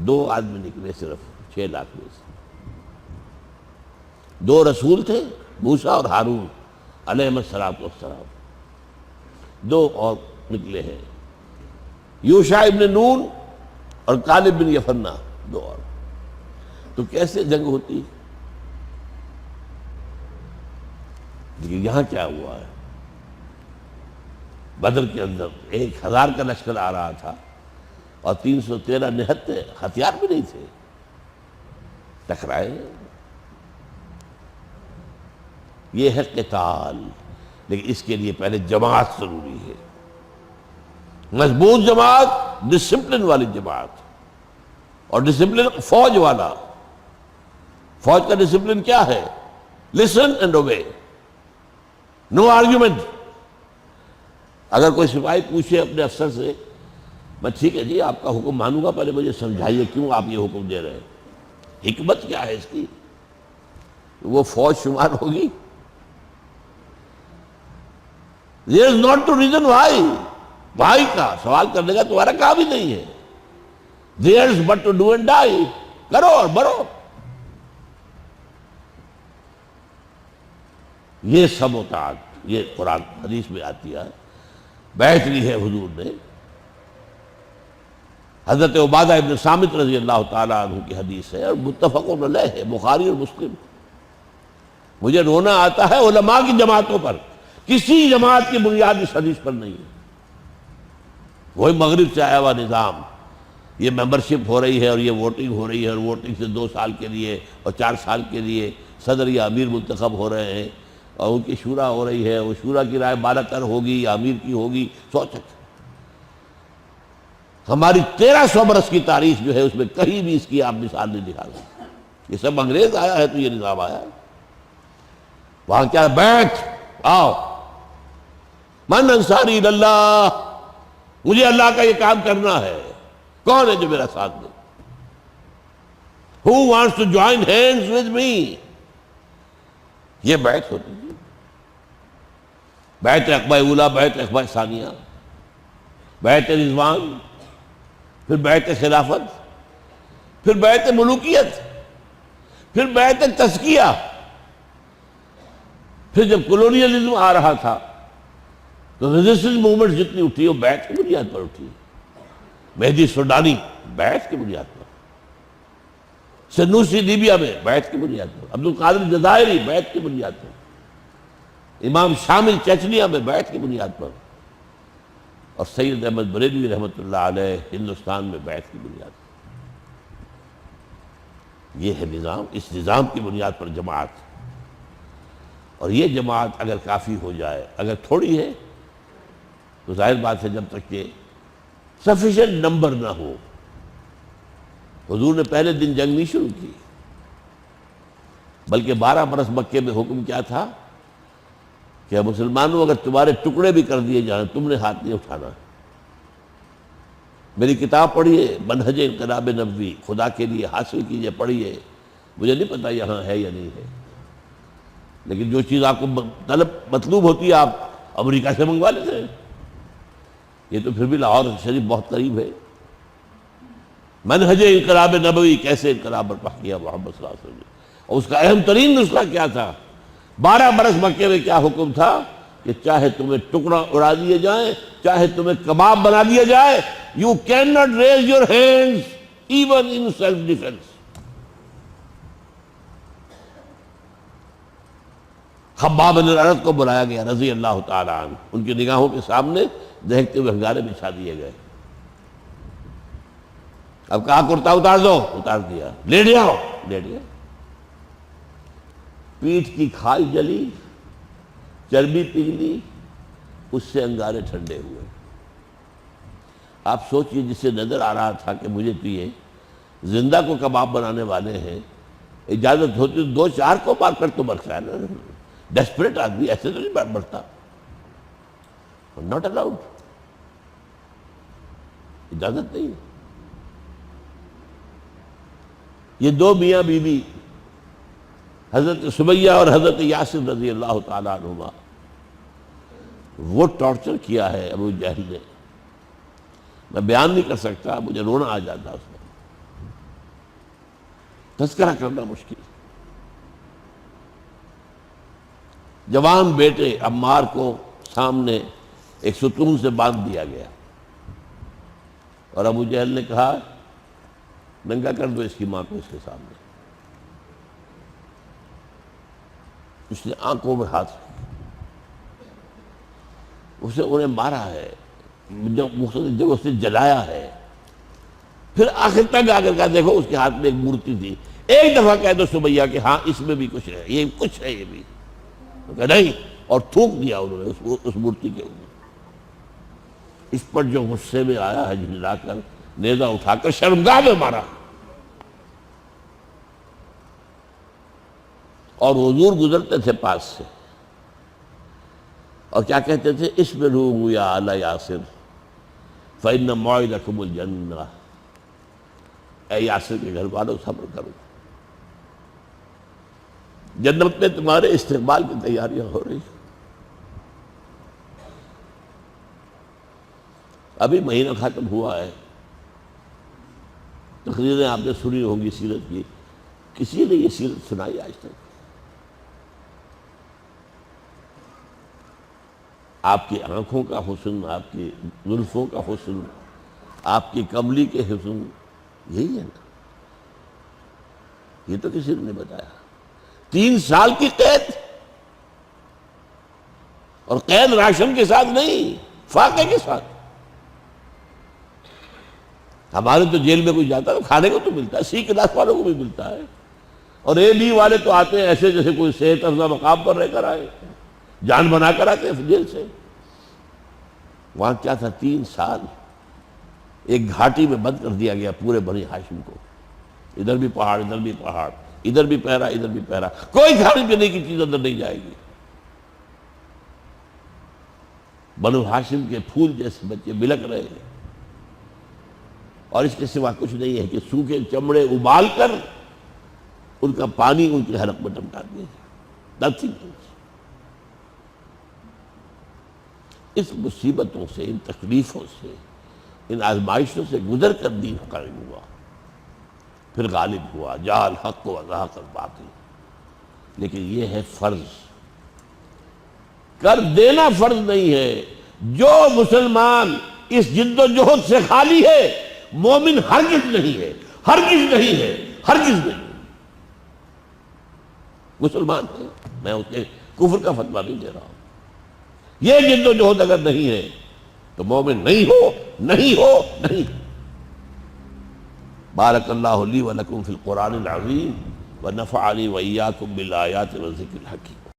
2 آدمی نکلے صرف 6 لاکھ میں سے. 2 رسول تھے، موسیٰ اور ہارون علیہم السلام. 2 اور نکلے ہیں، یوشع ابن نون اور کالب بن یفنہ، 2 اور. تو کیسے جنگ ہوتی؟ لیکن یہاں کیا ہوا ہے؟ بدر کے اندر 1000 کا لشکر آ رہا تھا اور 313 نہتے، ہتھیار بھی نہیں تھے، ٹکرائے. یہ ہے قتال. لیکن اس کے لیے پہلے جماعت ضروری ہے، مضبوط جماعت، ڈسپلن والی جماعت. اور ڈسپلن فوج والا. فوج کا ڈسپلن کیا ہے؟ Listen and obey, no argument. اگر کوئی سپاہی پوچھے اپنے افسر سے، میں ٹھیک ہے جی آپ کا حکم مانوں گا، پہلے مجھے سمجھائیے کیوں آپ یہ حکم دے رہے ہیں، حکمت کیا ہے اس کی؟ وہ فوج شمار ہوگی؟ There is not to reason why. بھائی کا سوال کرنے کا تمہارا کام ہی نہیں ہے. There is but to do and die. کرو اور مرو. یہ سب اطاعت، یہ قرآن حدیث میں آتی ہے. بیعت لی ہے حضور نے. حضرت عبادہ ابن صامت رضی اللہ تعالیٰ عنہ کی حدیث ہے اور متفق علیہ ہے، بخاری اور مسلم. مجھے رونا آتا ہے علماء کی جماعتوں پر، کسی جماعت کی بنیاد اس حدیث پر نہیں ہے. وہی مغرب سے آیا ہوا نظام، یہ ممبرشپ ہو رہی ہے اور یہ ووٹنگ ہو رہی ہے، اور ووٹنگ سے 2 سال کے لیے اور 4 سال کے لیے صدر یا امیر منتخب ہو رہے ہیں، اور ان کی شورا ہو رہی ہے. وہ شورا کی رائے بالاتر ہوگی یا امیر کی ہوگی. سوچ ہماری 1300 برس کی تاریخ جو ہے اس میں کہیں بھی اس کی آپ مثال نہیں دکھا سکتے. یہ سب انگریز آیا ہے تو یہ نظام آیا ہے. وہاں کیا بیٹھ آؤ، من انصاری اللہ، مجھے اللہ کا یہ کام کرنا ہے، کون ہے جو میرا ساتھ دے؟ Who wants to join hands with me؟ یہ بیعت ہوتی ہے. بیعت عقبہ اولیٰ، بیعت عقبہ ثانیہ، بیعت رضوان، پھر بیعت خلافت، پھر بیعت ملوکیت، پھر بیعت تزکیہ. پھر جب کولونیلزم آ رہا تھا تو ریزسٹنس موومنٹ جتنی اٹھی وہ بیعت کی بنیاد پر اٹھی. مہدی سوڈانی بیعت کی بنیاد پر، سنوسی لیبیا میں بیعت کی بنیاد پر، عبد القادر جزائری بیعت کی بنیاد پر، امام شامل چچنیا میں بیعت کی بنیاد پر، اور سید احمد بریلوی رحمۃ اللہ علیہ ہندوستان میں بیعت کی بنیاد پر. یہ ہے نظام. اس نظام کی بنیاد پر جماعت. اور یہ جماعت اگر کافی ہو جائے، اگر تھوڑی ہے تو ظاہر بات ہے جب تک کہ سفیشینٹ نمبر نہ ہو. حضور نے پہلے دن جنگ نہیں شروع کی، بلکہ 12 برس مکے میں حکم کیا تھا کہ مسلمانوں اگر تمہارے ٹکڑے بھی کر دیے جائیں تم نے ہاتھ نہیں اٹھانا. میری کتاب پڑھیے منہج انقلاب نبوی، خدا کے لیے حاصل کیجئے، پڑھیے. مجھے نہیں پتا یہاں ہے یا نہیں ہے، لیکن جو چیز آپ کو مطلوب ہوتی ہے آپ امریکہ سے منگوا لیتے ہیں. یہ تو پھر بھی لاہور شریف بہت قریب ہے. منہج انقلاب نبوی، کیسے انقلاب برپا کیا محمد صلی اللہ علیہ وسلم نے. اور اس کا اہم ترین نسخہ کیا تھا؟ 12 برس مکے میں کیا حکم تھا کہ چاہے تمہیں ٹکڑا اڑا دیے جائیں، چاہے تمہیں کباب بنا دیا جائے، you can not raise your hands even in self defence. Khabbab bin al-Aratt کو بلایا گیا رضی اللہ تعالیٰ عنہ. ان کی نگاہوں کے سامنے دہکتے ہوئے انگارے بچھا دیے گئے. اب کہا کرتا اتار دو، اتار دیا. لیٹ جاؤ، لیٹ گیا. پیٹھ کی کھال جلی، چربی پگھلی، اس سے انگارے ٹھنڈے ہوئے. آپ سوچئے جسے نظر آ رہا تھا کہ مجھے تو یہ زندہ کو کباب بنانے والے ہیں، اجازت ہوتی تو 2-4 کو مار کر تو برکھا ہے نا. ڈیسپریٹ آدمی ایسے تو نہیں مرتا. ناٹ الاؤڈ، اجازت نہیں. یہ 2 میاں بیوی حضرت سمیہ اور حضرت یاسر رضی اللہ تعالیٰ عنہما، وہ ٹارچر کیا ہے ابو جہل نے. میں بیان نہیں کر سکتا، مجھے رونا آ جاتا اس میں. تذکرہ کرنا مشکل. جوان بیٹے عمار کو سامنے ایک ستون سے باندھ دیا گیا اور ابو جہل نے کہا ننگا کر دو اس کی ماں کو اس کے سامنے. اس نے آنکھوں میں ہاتھ اسے انہیں مارا ہے, جب اس نے جلایا ہے. پھر آخر تک آ کر کہا دیکھو اس کے ہاتھ میں ایک مورتی تھی, ایک دفعہ کہہ دو سمیہ کہ ہاں اس میں بھی کچھ ہے, یہ کچھ ہے یہ بھی. کہ نہیں, اور تھوک دیا انہوں نے اس مورتی کے اوپر. اس پر جو غصے میں آیا ہے جھنجلا کر نیزہ اٹھا کر شرمگاہ میں مارا. اور حضور گزرتے تھے پاس سے اور کیا کہتے تھے, اصبروا یا آل یاسر فإن موعدکم الجنہ. اے یاسر کے گھر والوں صبر کرو, جنت میں تمہارے استقبال کی تیاریاں ہو رہی. ابھی مہینہ ختم ہوا ہے, تقریریں آپ نے سنی ہوں گی سیرت کی, کسی نے یہ سیرت سنائی آج تک؟ آپ کی آنکھوں کا حسن, آپ کی زلفوں کا حسن, آپ کی کملی کے حسن, یہی ہے نا. یہ تو کسی نے نہیں بتایا. 3 سال کی قید, اور قید راشن کے ساتھ نہیں, فاقے کے ساتھ. ہمارے تو جیل میں کوئی جاتا ہے کھانے کو تو ملتا ہے, سی کلاس والوں کو بھی ملتا ہے, اور اے بی والے تو آتے ہیں ایسے جیسے کوئی صحت افزا مقام پر رہ کر آئے, جان بنا کر آتے ہیں جیل سے. وہاں کیا تھا, 3 سال ایک گھاٹی میں بند کر دیا گیا پورے بنی ہاشم کو. ادھر بھی پہاڑ, ادھر بھی پہاڑ, ادھر بھی پہرا, ادھر بھی پہرا, کوئی کھانے پینے کی چیز اندر نہیں جائے گی. بنو ہاشم کے پھول جیسے بچے بلک رہے ہیں, اور اس کے سوا کچھ نہیں ہے کہ سوکھے چمڑے ابال کر ان کا پانی ان کے حلق میں ٹمٹا دیا جائے. Nothing else. اس مصیبتوں سے, ان تکلیفوں سے, ان آزمائشوں سے گزر کر دین قائم ہوا, پھر غالب ہوا. جاء الحق وزهق الباطل. لیکن یہ ہے فرض, کر دینا فرض نہیں ہے. جو مسلمان اس جد و جہد سے خالی ہے مومن ہرگز نہیں ہے, ہرگز نہیں ہے, ہرگز نہیں. مسلمان ہے, میں اس کے کفر کا فتویٰ نہیں دے رہا ہوں. یہ جد و جہد اگر نہیں ہے تو مومن نہیں ہو, نہیں ہو, نہیں. بارک اللہ لی و لکم فی القرآن العظیم ونفعنی وإیاکم بالآیات والذکر الحکیم.